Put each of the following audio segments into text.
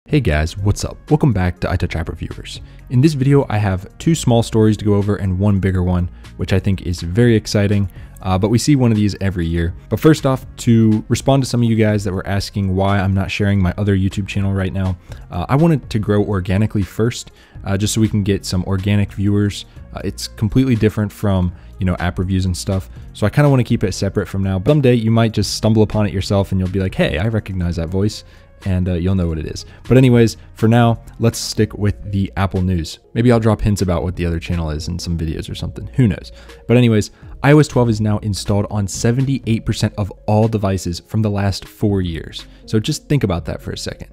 Hey guys, what's up? Welcome back to iTouch App Reviewers. In this video, I have two small stories to go over and one bigger one, which I think is very exciting, but we see one of these every year. But first off, to respond to some of you guys that were asking why I'm not sharing my other YouTube channel right now, I wanted to grow organically first, just so we can get some organic viewers. It's completely different from, app reviews and stuff. So I kind of want to keep it separate from now. But someday you might just stumble upon it yourself and you'll be like, hey, I recognize that voice. And you'll know what it is. But anyways, for now, let's stick with the Apple news. Maybe I'll drop hints about what the other channel is in some videos or something, who knows. But anyways, iOS 12 is now installed on 78% of all devices from the last 4 years. So just think about that for a second.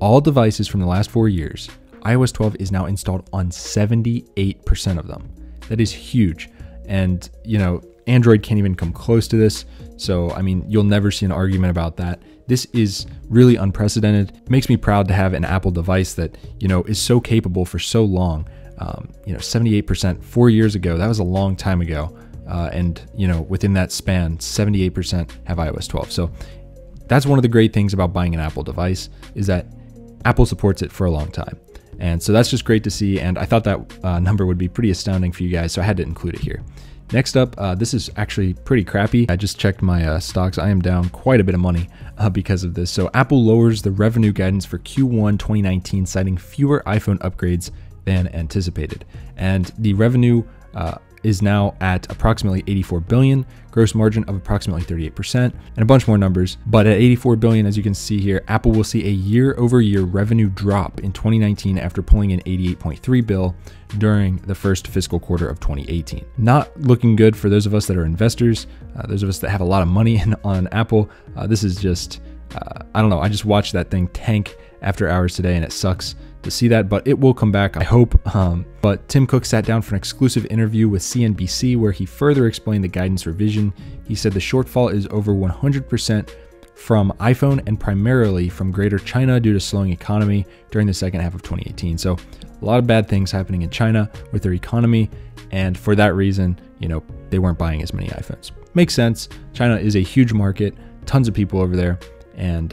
All devices from the last 4 years, iOS 12 is now installed on 78% of them. That is huge. And, Android can't even come close to this. So, you'll never see an argument about that. This is really unprecedented. It makes me proud to have an Apple device that, is so capable for so long. 78% 4 years ago, that was a long time ago. And within that span, 78% have iOS 12. So that's one of the great things about buying an Apple device is that Apple supports it for a long time. And so that's just great to see. And I thought that number would be pretty astounding for you guys. So I had to include it here. Next up, this is actually pretty crappy. I just checked my stocks. I am down quite a bit of money because of this. So Apple lowers the revenue guidance for Q1 2019, citing fewer iPhone upgrades than anticipated. And the revenue is now at approximately 84 billion, gross margin of approximately 38%, and a bunch more numbers. But at 84 billion, as you can see here, Apple will see a year-over-year revenue drop in 2019 after pulling in 88.3 bill during the first fiscal quarter of 2018. Not looking good for those of us that are investors, those of us that have a lot of money on Apple. This is just, I don't know, I just watched that thing tank after hours today and it sucks to see that, but it will come back, I hope. But Tim Cook sat down for an exclusive interview with CNBC where he further explained the guidance revision. He said the shortfall is over 100% from iPhone and primarily from Greater China due to slowing economy during the second half of 2018. So a lot of bad things happening in China with their economy. And for that reason, they weren't buying as many iPhones. Makes sense. China is a huge market, tons of people over there, and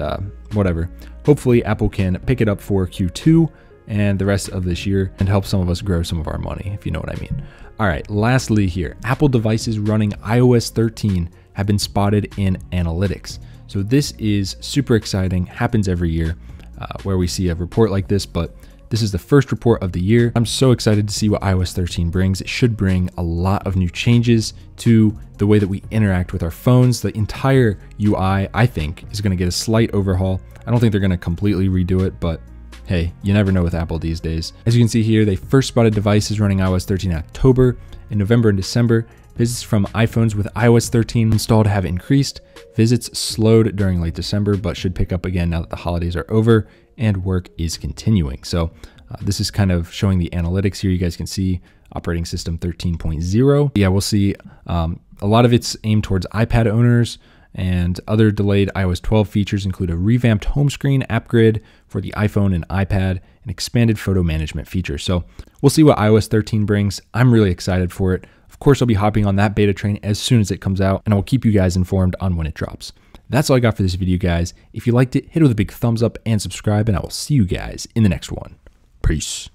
whatever. Hopefully Apple can pick it up for Q2 and the rest of this year and help some of us grow some of our money, if you know what I mean. All right, lastly here, Apple devices running iOS 13 have been spotted in analytics. So this is super exciting, happens every year where we see a report like this, but this is the first report of the year. I'm so excited to see what iOS 13 brings. It should bring a lot of new changes to the way that we interact with our phones. The entire UI, I think, is gonna get a slight overhaul. I don't think they're gonna completely redo it, but hey, you never know with Apple these days. As you can see here, they first spotted devices running iOS 13 in October. In November and December, visits from iPhones with iOS 13 installed have increased. Visits slowed during late December, but should pick up again now that the holidays are over and work is continuing. So this is kind of showing the analytics here. You guys can see operating system 13.0. Yeah, we'll see a lot of it's aimed towards iPad owners, and other delayed iOS 12 features include a revamped home screen, app grid for the iPhone and iPad, and expanded photo management feature. So we'll see what iOS 13 brings. I'm really excited for it. Of course, I'll be hopping on that beta train as soon as it comes out, and I will keep you guys informed on when it drops. That's all I got for this video, guys. If you liked it, hit it with a big thumbs up and subscribe, and I will see you guys in the next one. Peace.